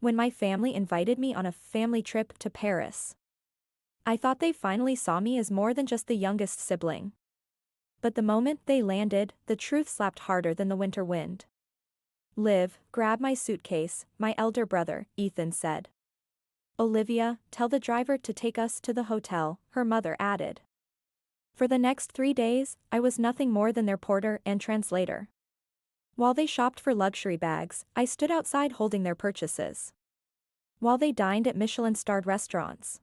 when my family invited me on a family trip to Paris. I thought they finally saw me as more than just the youngest sibling. But the moment they landed, the truth slapped harder than the winter wind. "Liv, grab my suitcase," my elder brother, Ethan, said. "Olivia, tell the driver to take us to the hotel," her mother added. For the next 3 days, I was nothing more than their porter and translator. While they shopped for luxury bags, I stood outside holding their purchases. While they dined at Michelin-starred restaurants,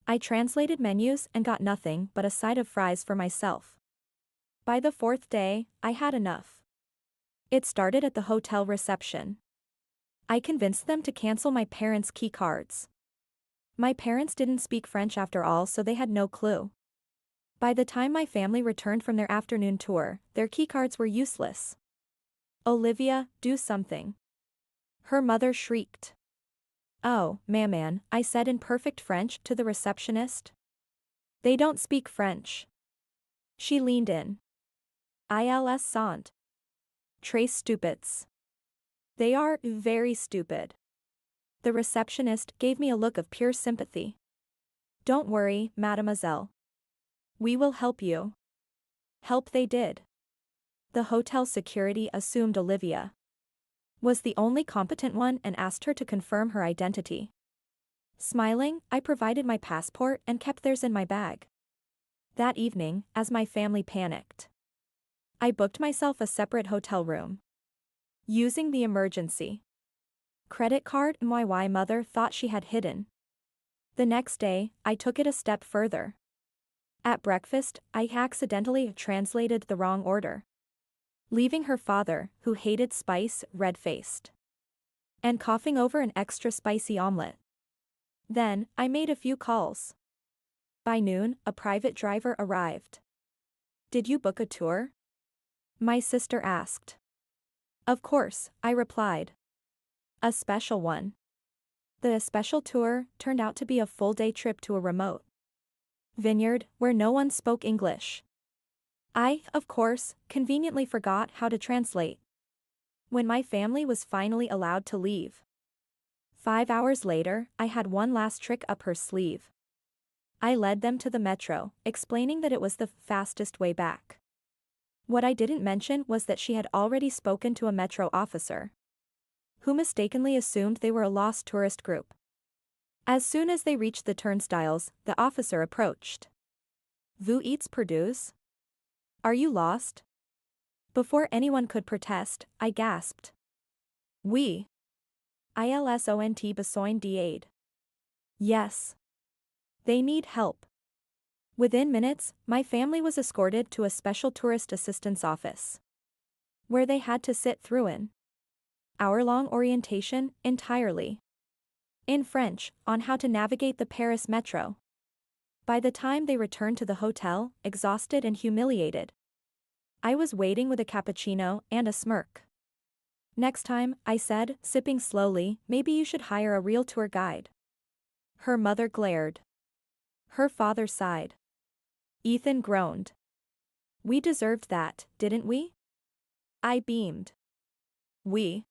I translated menus and got nothing but a side of fries for myself. By the 4th day, I had enough. It started at the hotel reception. I convinced them to cancel my parents' key cards. My parents didn't speak French after all, so they had no clue. By the time my family returned from their afternoon tour, their keycards were useless. "Olivia, do something," her mother shrieked. "Oh, maman," I said in perfect French to the receptionist. "They don't speak French." She leaned in. "Ils sont très stupides. They are very stupid." The receptionist gave me a look of pure sympathy. "Don't worry, mademoiselle. We will help you." Help they did. The hotel security assumed Olivia was the only competent one and asked her to confirm her identity. Smiling, I provided my passport and kept theirs in my bag. That evening, as my family panicked, I booked myself a separate hotel room. Using the emergency credit card my mother thought she had hidden. The next day, I took it a step further. At breakfast, I accidentally translated the wrong order, leaving her father, who hated spice, red-faced and coughing over an extra spicy omelet. Then, I made a few calls. By noon, a private driver arrived. "Did you book a tour?" my sister asked. "Of course," I replied. "A special one." The special tour turned out to be a full-day trip to a remote vineyard where no one spoke English. I, of course, conveniently forgot how to translate. When my family was finally allowed to leave 5 hours later, I had one last trick up her sleeve. I led them to the metro, explaining that it was the fastest way back. What I didn't mention was that she had already spoken to a metro officer, who mistakenly assumed they were a lost tourist group. As soon as they reached the turnstiles, the officer approached. "Vous êtes perdus? Are you lost?" Before anyone could protest, I gasped. "Oui. Ils ont besoin d'aide." Yes. They need help. Within minutes, my family was escorted to a special tourist assistance office, where they had to sit through an hour-long orientation entirely in French on how to navigate the Paris metro. By the time they returned to the hotel, exhausted and humiliated, I was waiting with a cappuccino and a smirk. "Next time," I said, sipping slowly, "maybe you should hire a real tour guide." Her mother glared. Her father sighed. Ethan groaned. "We deserved that, didn't we?" I beamed. "We